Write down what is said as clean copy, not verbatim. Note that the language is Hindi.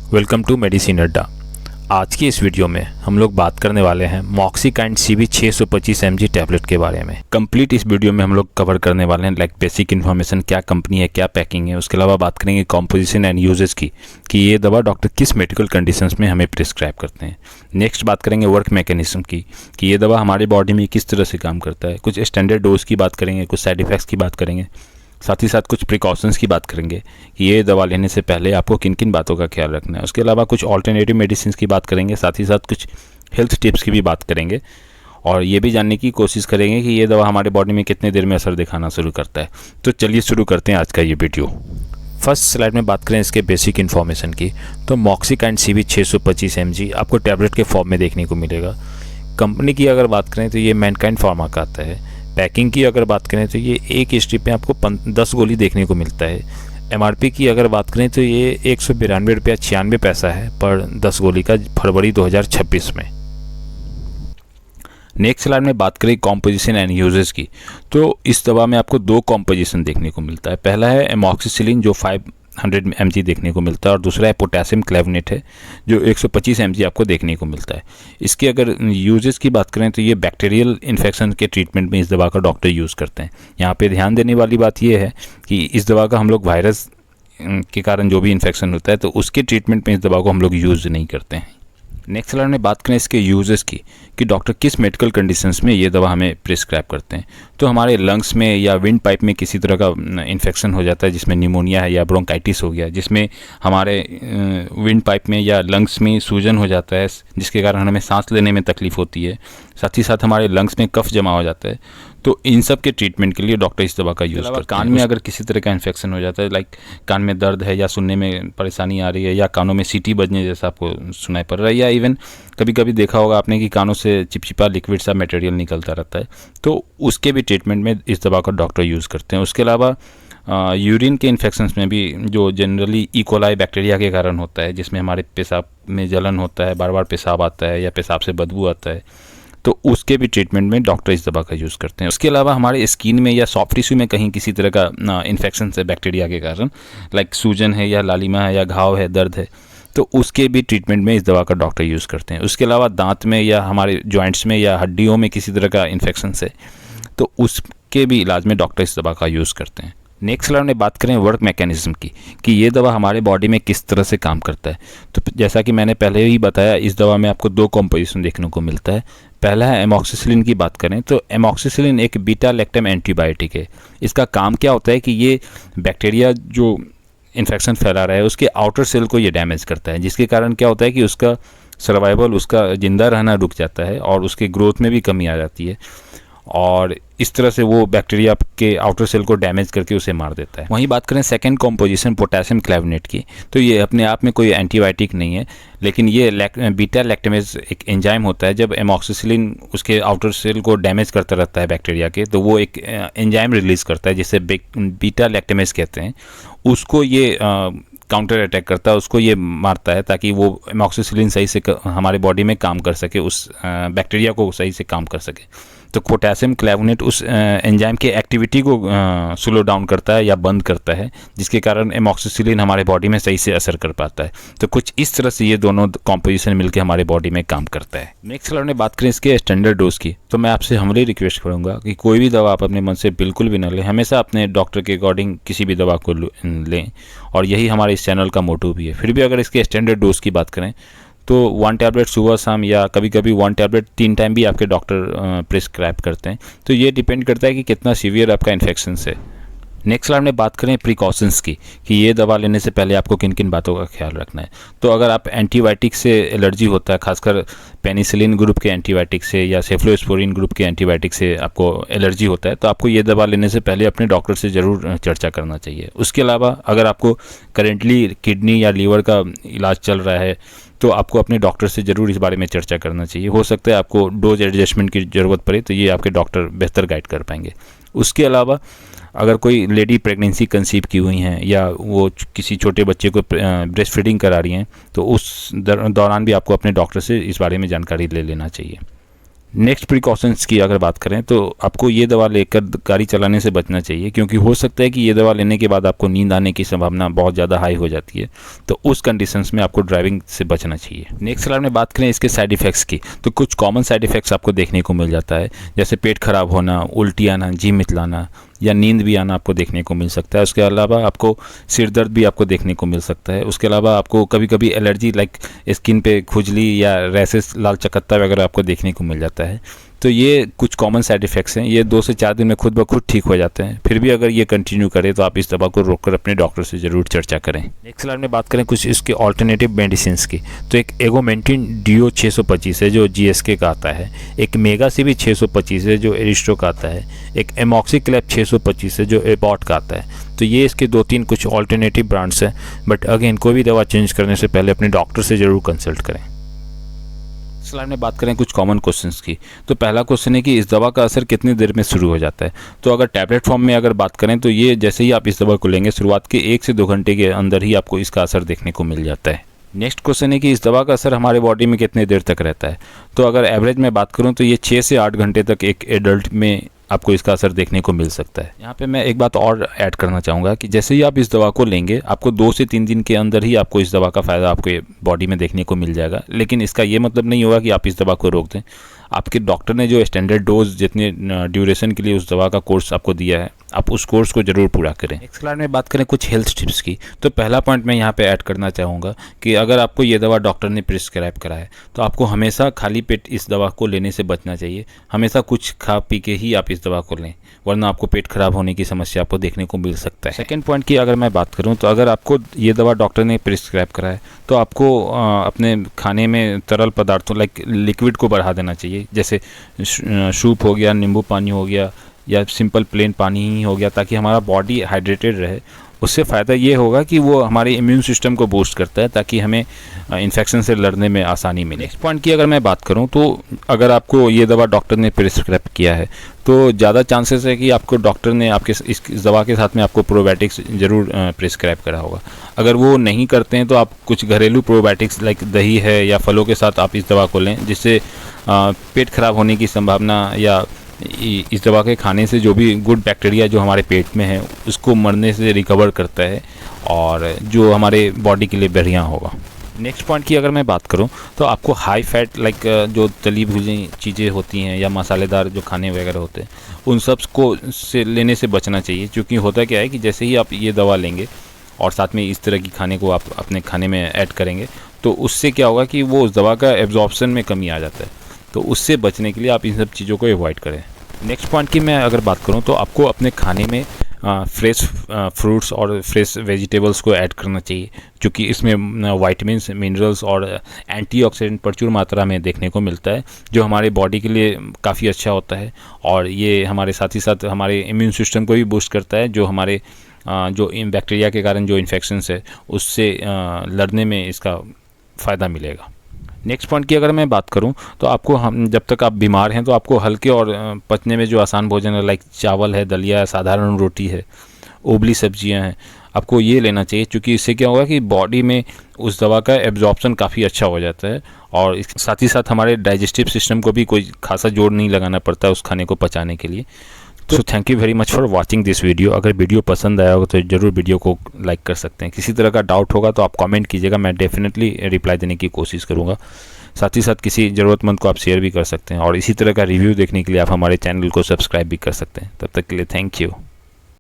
वेलकम टू मेडिसिन अड्डा। आज की इस वीडियो में हम लोग बात करने वाले हैं मॉक्सिकाइंड CB 625 mg टैबलेट के बारे में। कंप्लीट इस वीडियो में हम लोग कवर करने वाले हैं लाइक बेसिक इन्फॉर्मेशन, क्या कंपनी है, क्या पैकिंग है। उसके अलावा बात करेंगे कॉम्पोजिशन एंड यूजेस की, कि ये दवा डॉक्टर किस मेडिकल कंडीशंस में हमें प्रिस्क्राइब करते हैं। नेक्स्ट बात करेंगे वर्क मैकेनिज्म की, कि ये दवा हमारी बॉडी में किस तरह से काम करता है। कुछ स्टैंडर्ड डोज की बात करेंगे, कुछ साइड इफेक्ट्स की बात करेंगे, साथ ही साथ कुछ प्रिकॉशंस की बात करेंगे कि ये दवा लेने से पहले आपको किन किन बातों का ख्याल रखना है। उसके अलावा कुछ ऑल्टरनेटिव मेडिसिन की बात करेंगे, साथ ही साथ कुछ हेल्थ टिप्स की भी बात करेंगे और ये भी जानने की कोशिश करेंगे कि ये दवा हमारे बॉडी में कितने देर में असर दिखाना शुरू करता है। तो चलिए शुरू करते हैं आज का ये वीडियो। फर्स्ट स्लाइड में बात करें इसके बेसिक इन्फॉर्मेशन की, तो मॉक्सिकाइंड CB 625 mg आपको टैबलेट के फॉर्म में देखने को मिलेगा। कंपनी की अगर बात करें तो ये मैनकाइंड फार्मा का आता है। पैकिंग की अगर बात करें तो ये एक स्ट्रिप में आपको 10 गोली देखने को मिलता है। MRP की अगर बात करें तो ये 192 रुपया 96 पैसा है पर 10 गोली का, फरवरी 2026 में। नेक्स्ट स्लाइड में बात करें कॉम्पोजिशन एंड यूजेस की, तो इस दवा में आपको दो कॉम्पोजिशन देखने को मिलता है। पहला है एमॉक्सिसिलिन जो 500 mg देखने को मिलता है और दूसरा है पोटेशियम क्लेवनेट है जो 125 mg आपको देखने को मिलता है। इसके अगर यूजेस की बात करें तो ये बैक्टीरियल इन्फेक्शन के ट्रीटमेंट में इस दवा का डॉक्टर यूज़ करते हैं। यहाँ पे ध्यान देने वाली बात ये है कि इस दवा का हम लोग वायरस के कारण जो भी इन्फेक्शन होता है तो उसके ट्रीटमेंट में इस दवा को हम लोग यूज़ नहीं करते हैं। नेक्स्ट स्लाइड में बात करें इसके यूजेस की, कि डॉक्टर किस मेडिकल कंडीशंस में ये दवा हमें प्रिस्क्राइब करते हैं। तो हमारे लंग्स में या विंड पाइप में किसी तरह का इन्फेक्शन हो जाता है जिसमें निमोनिया है या ब्रोंकाइटिस हो गया, जिसमें हमारे विंड पाइप में या लंग्स में सूजन हो जाता है जिसके कारण हमें सांस लेने में तकलीफ होती है, साथ ही साथ हमारे लंग्स में कफ जमा हो जाता है, तो इन सब के ट्रीटमेंट के लिए डॉक्टर इस दवा का यूज़ करते हैं। कान में अगर किसी तरह का इन्फेक्शन हो जाता है, लाइक कान में दर्द है या सुनने में परेशानी आ रही है या कानों में सीटी बजने जैसा आपको सुनाई पड़ रहा है, या इवन कभी कभी देखा होगा आपने कि कानों से चिपचिपा लिक्विड सा मटेरियल निकलता रहता है, तो उसके भी ट्रीटमेंट में इस दवा का डॉक्टर यूज़ करते हैं। उसके अलावा यूरिन के इन्फेक्शंस में भी जो जनरली इकोलाई बैक्टीरिया के कारण होता है, जिसमें हमारे पेशाब में जलन होता है, बार बार पेशाब आता है या पेशाब से बदबू आता है, तो उसके भी ट्रीटमेंट में डॉक्टर इस दवा का यूज़ करते हैं। उसके अलावा हमारे स्किन में या सॉफ्ट टिश्यू में कहीं किसी तरह का इन्फेक्शन है बैक्टीरिया के कारण, लाइक सूजन है या लालिमा है या घाव है, दर्द है, तो उसके भी ट्रीटमेंट में इस दवा का डॉक्टर यूज़ करते हैं। उसके अलावा दांत में या हमारे जॉइंट्स में या हड्डियों में किसी तरह का इन्फेक्शन है तो उसके भी इलाज में डॉक्टर इस दवा का यूज़ करते हैं। नेक्स्ट स्लाइड में बात करें वर्क मैकेनिज्म की, कि ये दवा हमारे बॉडी में किस तरह से काम करता है। तो जैसा कि मैंने पहले ही बताया, इस दवा में आपको दो कॉम्पोजिशन देखने को मिलता है। पहला है एमॉक्सिसिलिन की बात करें तो एमॉक्सिसिलिन एक बीटा लैक्टम एंटीबायोटिक है। इसका काम क्या होता है कि ये बैक्टीरिया जो इन्फेक्शन फैला रहा है उसके आउटर सेल को ये डैमेज करता है, जिसके कारण क्या होता है कि उसका सर्वाइवल, उसका जिंदा रहना रुक जाता है और उसके ग्रोथ में भी कमी आ जाती है और इस तरह से वो बैक्टीरिया के आउटर सेल को डैमेज करके उसे मार देता है। वहीं बात करें सेकंड कॉम्पोजिशन पोटेशियम क्लेवनेट की, तो ये अपने आप में कोई एंटीबायोटिक नहीं है, लेकिन ये बीटा लैक्टेमेज एक एंजाइम होता है। जब एमॉक्सिसिलिन उसके आउटर सेल को डैमेज करता रहता है बैक्टीरिया के, तो वो एक एंजाइम रिलीज करता है जिसे बीटा लैक्टेमेज कहते हैं। उसको ये काउंटर अटैक करता है, उसको ये मारता है ताकि वो एमॉक्सिसिलिन सही से हमारे बॉडी में काम कर सके, उस बैक्टीरिया को सही से काम कर सके। तो पोटेशियम क्लेवनेट उस एंजाइम के एक्टिविटी को स्लो डाउन करता है या बंद करता है, जिसके कारण एमॉक्सिसिलिन हमारे बॉडी में सही से असर कर पाता है। तो कुछ इस तरह से ये दोनों कॉम्पोजिशन मिलकर हमारे बॉडी में काम करता है। नेक्स्ट स्लाइड में बात करें इसके स्टैंडर्ड डोज की, तो मैं आपसे हम्बली रिक्वेस्ट करूंगा कि कोई भी दवा आप अपने मन से बिल्कुल भी न लें, हमेशा अपने डॉक्टर के अकॉर्डिंग किसी भी दवा को लें, और यही हमारे इस चैनल का मोटो भी है। फिर भी अगर इसके स्टैंडर्ड डोज की बात करें तो 1 टैबलेट सुबह शाम या कभी कभी 1 टैबलेट 3 टाइम भी आपके डॉक्टर प्रिस्क्राइब करते हैं। तो ये डिपेंड करता है कि कितना सीवियर आपका इन्फेक्शन है। नेक्स्ट स्लाइड में बात करें प्रिकॉशंस की, कि ये दवा लेने से पहले आपको किन किन बातों का ख्याल रखना है। तो अगर आप एंटीबायोटिक से एलर्जी होता है, खासकर पेनिसिलिन ग्रुप के एंटीबायोटिक से या सेफ्लोस्पोरिन ग्रुप के एंटीबायोटिक से आपको एलर्जी होता है, तो आपको ये दवा लेने से पहले अपने डॉक्टर से ज़रूर चर्चा करना चाहिए। उसके अलावा अगर आपको करेंटली किडनी या लीवर का इलाज चल रहा है तो आपको अपने डॉक्टर से ज़रूर इस बारे में चर्चा करना चाहिए। हो सकता है आपको डोज एडजस्टमेंट की ज़रूरत पड़े, तो ये आपके डॉक्टर बेहतर गाइड कर पाएंगे। उसके अलावा अगर कोई लेडी प्रेगनेंसी कंसीव की हुई हैं या वो किसी छोटे बच्चे को ब्रेस्ट फीडिंग करा रही हैं, तो उस दौरान भी आपको अपने डॉक्टर से इस बारे में जानकारी ले लेना चाहिए। नेक्स्ट प्रिकॉशंस की अगर बात करें तो आपको ये दवा लेकर गाड़ी चलाने से बचना चाहिए, क्योंकि हो सकता है कि ये दवा लेने के बाद आपको नींद आने की संभावना बहुत ज़्यादा हाई हो जाती है। तो उस कंडीशंस में आपको ड्राइविंग से बचना चाहिए। नेक्स्ट स्लाइड में बात करें इसके साइड इफ़ेक्ट्स की, तो कुछ कॉमन साइड इफ़ेक्ट्स आपको देखने को मिल जाता है, जैसे पेट खराब होना, उल्टी आना, जी मितलाना या नींद भी आना आपको देखने को मिल सकता है। उसके अलावा आपको सिर दर्द भी आपको देखने को मिल सकता है। उसके अलावा आपको कभी कभी एलर्जी लाइक स्किन पे खुजली या रैसेस, लाल चकत्ता वगैरह आपको देखने को मिल जाता है। तो ये कुछ कॉमन साइड इफ़ेक्ट्स हैं। ये 2 से 4 दिन में खुद ब खुद ठीक हो जाते हैं। फिर भी अगर ये कंटिन्यू करें तो आप इस दवा को रोककर अपने डॉक्टर से ज़रूर चर्चा करें। नेक्स्ट स्लाइड में बात करें कुछ इसके ऑल्टरनेटिव मेडिसिन की, तो एक एगोमेंटिन डीओ 625 है जो जीएसके का आता है, एक मेगा सीवी 625 है जो एरिस्टो का आता है, एक एमॉक्सीक्लैप 625 है जो एबॉट का आता है। तो ये इसके 2-3 कुछ ऑल्टरनेटिव ब्रांड्स हैं, बट अगेन कोई भी दवा चेंज करने से पहले अपने डॉक्टर से ज़रूर कंसल्ट करें। स्लाइड में बात करें कुछ कॉमन क्वेश्चंस की, तो पहला क्वेश्चन है कि इस दवा का असर कितनी देर में शुरू हो जाता है। तो अगर टैबलेट फॉर्म में अगर बात करें तो ये जैसे ही आप इस दवा को लेंगे शुरुआत के 1 से 2 घंटे के अंदर ही आपको इसका असर देखने को मिल जाता है। नेक्स्ट क्वेश्चन है कि इस दवा का असर हमारे बॉडी में कितने देर तक रहता है। तो अगर एवरेज में बात करूं तो ये 6 से 8 घंटे तक एक एडल्ट में आपको इसका असर देखने को मिल सकता है। यहाँ पे मैं एक बात और ऐड करना चाहूँगा कि जैसे ही आप इस दवा को लेंगे आपको 2 से 3 दिन के अंदर ही आपको इस दवा का फ़ायदा आपके बॉडी में देखने को मिल जाएगा। लेकिन इसका ये मतलब नहीं होगा कि आप इस दवा को रोक दें। आपके डॉक्टर ने जो स्टैंडर्ड डोज जितने ड्यूरेशन के लिए उस दवा का कोर्स आपको दिया है, आप उस कोर्स को ज़रूर पूरा करें। नेक्स्ट स्लाइड में बात करें कुछ हेल्थ टिप्स की, तो पहला पॉइंट मैं यहाँ पे ऐड करना चाहूँगा कि अगर आपको ये दवा डॉक्टर ने प्रिस्क्राइब करा है तो आपको हमेशा खाली पेट इस दवा को लेने से बचना चाहिए। हमेशा कुछ खा पी के ही आप इस दवा को लें, वरना आपको पेट खराब होने की समस्या आपको देखने को मिल सकता है। सेकेंड पॉइंट की अगर मैं बात करूँ तो अगर आपको ये दवा डॉक्टर ने प्रिस्क्राइब करा है तो आपको अपने खाने में तरल पदार्थों लाइक लिक्विड को बढ़ा देना चाहिए, जैसे सूप हो गया, नींबू पानी हो गया या सिंपल प्लेन पानी ही हो गया, ताकि हमारा बॉडी हाइड्रेटेड रहे। उससे फ़ायदा ये होगा कि वो हमारे इम्यून सिस्टम को बूस्ट करता है ताकि हमें इन्फेक्शन से लड़ने में आसानी मिले। नेक्स्ट पॉइंट की अगर मैं बात करूं तो अगर आपको ये दवा डॉक्टर ने प्रिस्क्राइब किया है तो ज़्यादा चांसेस है कि आपको डॉक्टर ने आपके इस दवा के साथ में आपको प्रोबायोटिक्स ज़रूर प्रिस्क्राइब करा होगा। अगर वो नहीं करते हैं तो आप कुछ घरेलू प्रोबायोटिक्स लाइक दही है या फलों के साथ आप इस दवा को लें, जिससे पेट खराब होने की संभावना या इस दवा के खाने से जो भी गुड बैक्टीरिया जो हमारे पेट में है उसको मरने से रिकवर करता है और जो हमारे बॉडी के लिए बढ़िया होगा। नेक्स्ट पॉइंट की अगर मैं बात करूं तो आपको हाई फैट लाइक जो तली भुजी चीज़ें होती हैं या मसालेदार जो खाने वगैरह होते हैं उन सब को से लेने से बचना चाहिए, क्योंकि होता क्या है कि जैसे ही आप ये दवा लेंगे और साथ में इस तरह की खाने को आप अपने खाने में ऐड करेंगे तो उससे क्या होगा कि वो उस दवा का एब्जॉर्प्शन में कमी आ जाता है। तो उससे बचने के लिए आप इन सब चीज़ों को अवॉइड करें। नेक्स्ट पॉइंट की मैं अगर बात करूं तो आपको अपने खाने में फ्रेश फ्रूट्स और फ्रेश वेजिटेबल्स को ऐड करना चाहिए, क्योंकि इसमें वाइटामिन्स, मिनरल्स और एंटीऑक्सीडेंट प्रचुर मात्रा में देखने को मिलता है, जो हमारे बॉडी के लिए काफ़ी अच्छा होता है। और ये हमारे साथ ही साथ हमारे इम्यून सिस्टम को भी बूस्ट करता है, जो हमारे जो बैक्टीरिया के कारण जो इन्फेक्शंस है उससे लड़ने में इसका फ़ायदा मिलेगा। नेक्स्ट पॉइंट की अगर मैं बात करूं तो आपको हम जब तक आप बीमार हैं तो आपको हल्के और पचने में जो आसान भोजन है लाइक चावल है, दलिया है, साधारण रोटी है, उबली सब्जियां हैं, आपको ये लेना चाहिए, क्योंकि इससे क्या होगा कि बॉडी में उस दवा का एब्जॉर्प्शन काफ़ी अच्छा हो जाता है और साथ ही साथ हमारे डाइजेस्टिव सिस्टम को भी कोई खासा जोर नहीं लगाना पड़ता है उस खाने को पचाने के लिए। तो thank you very much for watching this video. अगर वीडियो पसंद आया होगा तो ज़रूर वीडियो को लाइक कर सकते हैं। किसी तरह का डाउट होगा तो आप कमेंट कीजिएगा, मैं डेफिनेटली रिप्लाई देने की कोशिश करूँगा। साथ ही साथ किसी ज़रूरतमंद को आप शेयर भी कर सकते हैं और इसी तरह का रिव्यू देखने के लिए आप हमारे चैनल को सब्सक्राइब भी कर सकते हैं। तब तक के लिए थैंक यू।